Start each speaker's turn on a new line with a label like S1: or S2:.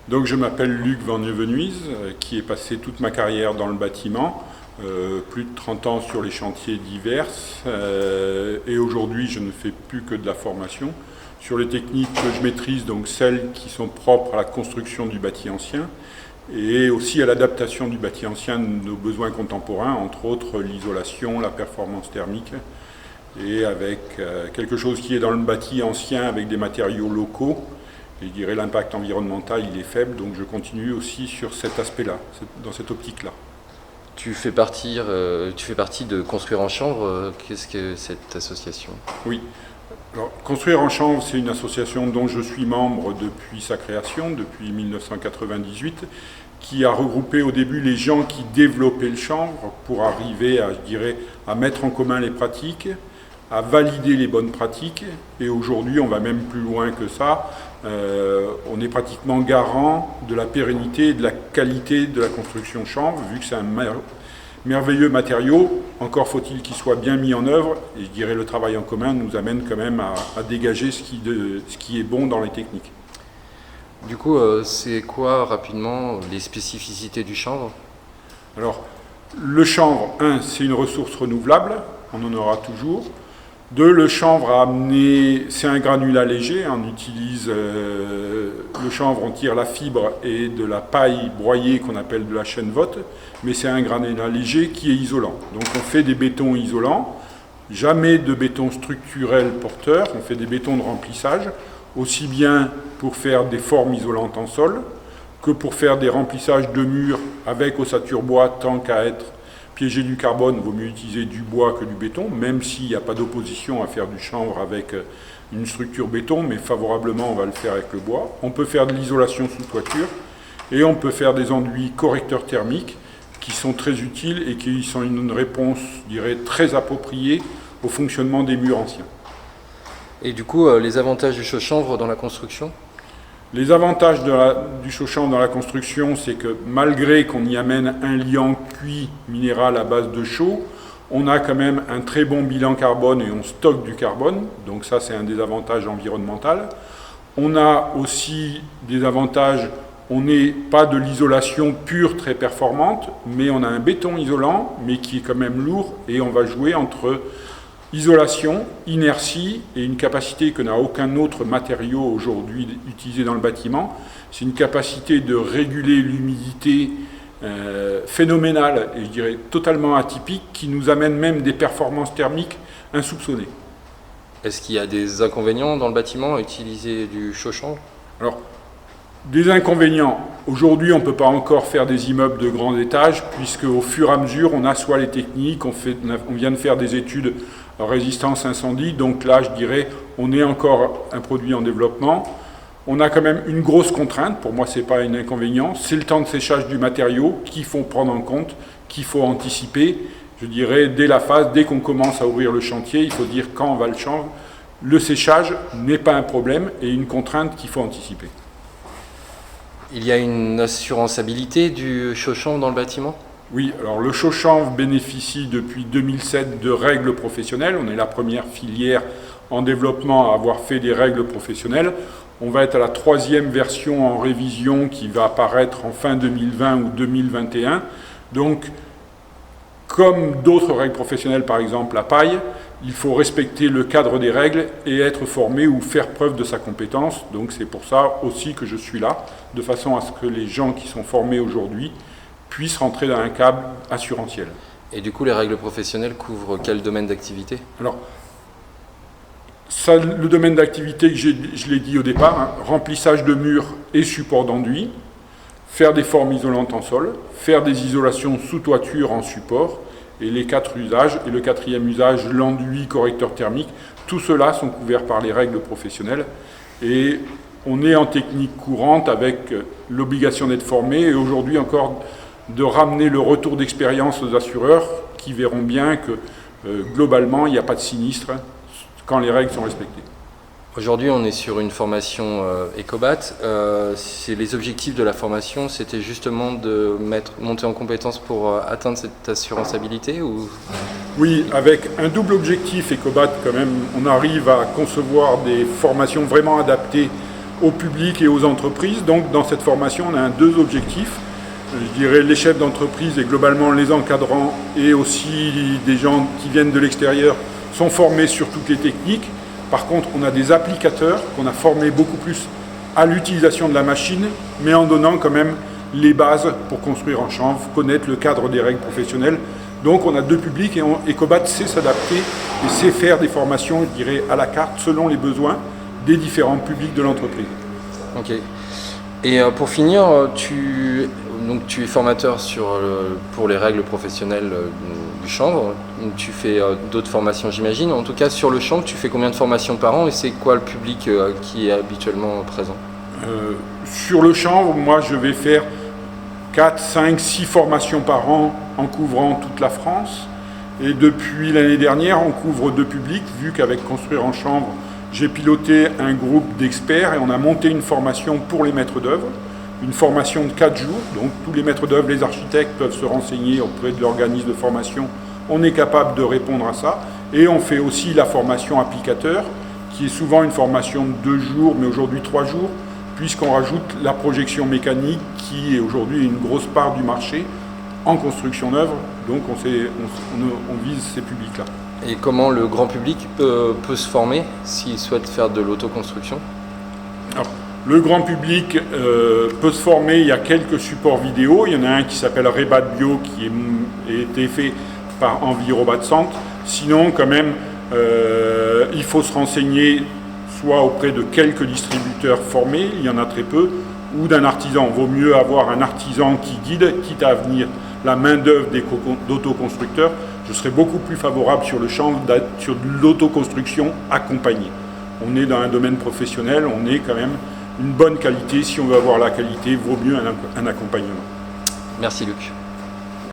S1: Donc je m'appelle Luc Van Nieuwenhuys, qui ai passé toute ma carrière dans le bâtiment, plus de 30 ans sur les chantiers divers, et aujourd'hui je ne fais plus que de la formation sur les techniques que je maîtrise, donc celles qui sont propres à la construction du bâti ancien, et aussi à l'adaptation du bâti ancien de nos besoins contemporains, entre autres l'isolation, la performance thermique, et avec quelque chose qui est dans le bâti ancien avec des matériaux locaux. Et je dirais l'impact environnemental il est faible, donc je continue aussi sur cet aspect-là, dans cette optique-là.
S2: Tu fais partie de Construire en Chanvre. Qu'est-ce que cette association?
S1: Oui. Alors, Construire en Chanvre, c'est une association dont je suis membre depuis sa création, depuis 1998, qui a regroupé au début les gens qui développaient le chanvre pour arriver à, je dirais, à mettre en commun les pratiques, à valider les bonnes pratiques, et aujourd'hui on va même plus loin que ça. On est pratiquement garant de la pérennité et de la qualité de la construction chanvre, vu que c'est un merveilleux matériau. Encore faut-il qu'il soit bien mis en œuvre, et je dirais le travail en commun nous amène quand même à dégager ce qui est bon dans les techniques.
S2: Du coup, c'est quoi rapidement les spécificités du chanvre?
S1: Alors, le chanvre, c'est une ressource renouvelable, on en aura toujours. 2, le chanvre c'est un granulat léger, on utilise le chanvre, on tire la fibre et de la paille broyée qu'on appelle de la chènevotte, mais c'est un granulat léger qui est isolant. Donc on fait des bétons isolants, jamais de béton structurel porteur, on fait des bétons de remplissage, aussi bien pour faire des formes isolantes en sol que pour faire des remplissages de murs avec ossature bois, tant qu'à être piéger du carbone, il vaut mieux utiliser du bois que du béton, même s'il n'y a pas d'opposition à faire du chanvre avec une structure béton, mais favorablement on va le faire avec le bois. On peut faire de l'isolation sous toiture et on peut faire des enduits correcteurs thermiques qui sont très utiles et qui sont une réponse, je dirais, très appropriée au fonctionnement des murs anciens.
S2: Et du coup, les avantages du chaux-chanvre dans la construction?
S1: Les avantages du chaux-chanvre dans la construction, c'est que malgré qu'on y amène un liant cuit minéral à base de chaux, on a quand même un très bon bilan carbone et on stocke du carbone, donc ça c'est un des avantages environnementaux. On a aussi des avantages, on n'est pas de l'isolation pure très performante, mais on a un béton isolant, mais qui est quand même lourd, et on va jouer entre isolation, inertie et une capacité que n'a aucun autre matériau aujourd'hui utilisé dans le bâtiment. C'est une capacité de réguler l'humidité phénoménale et je dirais totalement atypique qui nous amène même des performances thermiques insoupçonnées.
S2: Est-ce qu'il y a des inconvénients dans le bâtiment à utiliser du chaux-chanvre?
S1: Alors, des inconvénients. Aujourd'hui, on ne peut pas encore faire des immeubles de grands étages puisque au fur et à mesure, on assoit les techniques, on vient de faire des études en résistance incendie, donc là, je dirais, on est encore un produit en développement. On a quand même une grosse contrainte, pour moi, ce n'est pas un inconvénient, c'est le temps de séchage du matériau qu'il faut prendre en compte, qu'il faut anticiper. Je dirais, dès qu'on commence à ouvrir le chantier, il faut dire quand on va le chanvre. Le séchage n'est pas un problème et une contrainte qu'il faut anticiper.
S2: Il y a une assurançabilité du chaux-chanvre dans le bâtiment?
S1: Oui, alors le chaux-chanvre bénéficie depuis 2007 de règles professionnelles. On est la première filière en développement à avoir fait des règles professionnelles. On va être à la 3e version en révision qui va apparaître en fin 2020 ou 2021. Donc, comme d'autres règles professionnelles, par exemple la paille, il faut respecter le cadre des règles et être formé ou faire preuve de sa compétence. Donc c'est pour ça aussi que je suis là, de façon à ce que les gens qui sont formés aujourd'hui puissent rentrer dans un cadre assurantiel.
S2: Et du coup, les règles professionnelles couvrent quel domaine d'activité?
S1: Alors, ça, le domaine d'activité que je l'ai dit au départ, remplissage de murs et support d'enduit, faire des formes isolantes en sol, faire des isolations sous toiture en support, et les 4 usages, et le 4e usage, l'enduit correcteur thermique, tout cela sont couverts par les règles professionnelles, et on est en technique courante avec l'obligation d'être formé, et aujourd'hui encore de ramener le retour d'expérience aux assureurs, qui verront bien que globalement, il n'y a pas de sinistre quand les règles sont respectées.
S2: Aujourd'hui, on est sur une formation Ecobat. Les objectifs de la formation, c'était justement de monter en compétence pour atteindre cette assurançabilité ou...
S1: Oui, avec un double objectif Ecobat quand même. On arrive à concevoir des formations vraiment adaptées au public et aux entreprises. Donc dans cette formation, on a deux objectifs. Je dirais les chefs d'entreprise et globalement les encadrants et aussi des gens qui viennent de l'extérieur sont formés sur toutes les techniques. Par contre, on a des applicateurs qu'on a formés beaucoup plus à l'utilisation de la machine, mais en donnant quand même les bases pour construire en chanvre, connaître le cadre des règles professionnelles. Donc on a deux publics et Ecobat sait s'adapter et sait faire des formations, je dirais, à la carte selon les besoins des différents publics de l'entreprise.
S2: Ok. Et pour finir, tu es formateur pour les règles professionnelles du chanvre. Tu fais d'autres formations, j'imagine. En tout cas, sur le chanvre, tu fais combien de formations par an et c'est quoi le public qui est habituellement présent?
S1: Sur le chanvre, moi, je vais faire 4, 5, 6 formations par an en couvrant toute la France. Et depuis l'année dernière, on couvre deux publics, vu qu'avec Construire en chanvre, j'ai piloté un groupe d'experts et on a monté une formation pour les maîtres d'œuvre, une formation de 4 jours. Donc tous les maîtres d'œuvre, les architectes peuvent se renseigner auprès de l'organisme de formation. On est capable de répondre à ça. Et on fait aussi la formation applicateur, qui est souvent une formation de 2 jours, mais aujourd'hui 3 jours, puisqu'on rajoute la projection mécanique, qui est aujourd'hui une grosse part du marché en construction neuve. Donc on vise ces publics-là.
S2: Et comment le grand public peut se former s'il souhaite faire de l'autoconstruction?
S1: Alors, le grand public peut se former, il y a quelques supports vidéo. Il y en a un qui s'appelle Rebat Bio qui a été fait par Envirobat Centre. Sinon, quand même, il faut se renseigner soit auprès de quelques distributeurs formés, il y en a très peu, ou d'un artisan. Il vaut mieux avoir un artisan qui guide, quitte à venir la main-d'œuvre d'autoconstructeurs. Je serais beaucoup plus favorable sur le champ sur de l'autoconstruction accompagnée. On est dans un domaine professionnel, on est quand même une bonne qualité. Si on veut avoir la qualité, il vaut mieux un accompagnement.
S2: Merci Luc.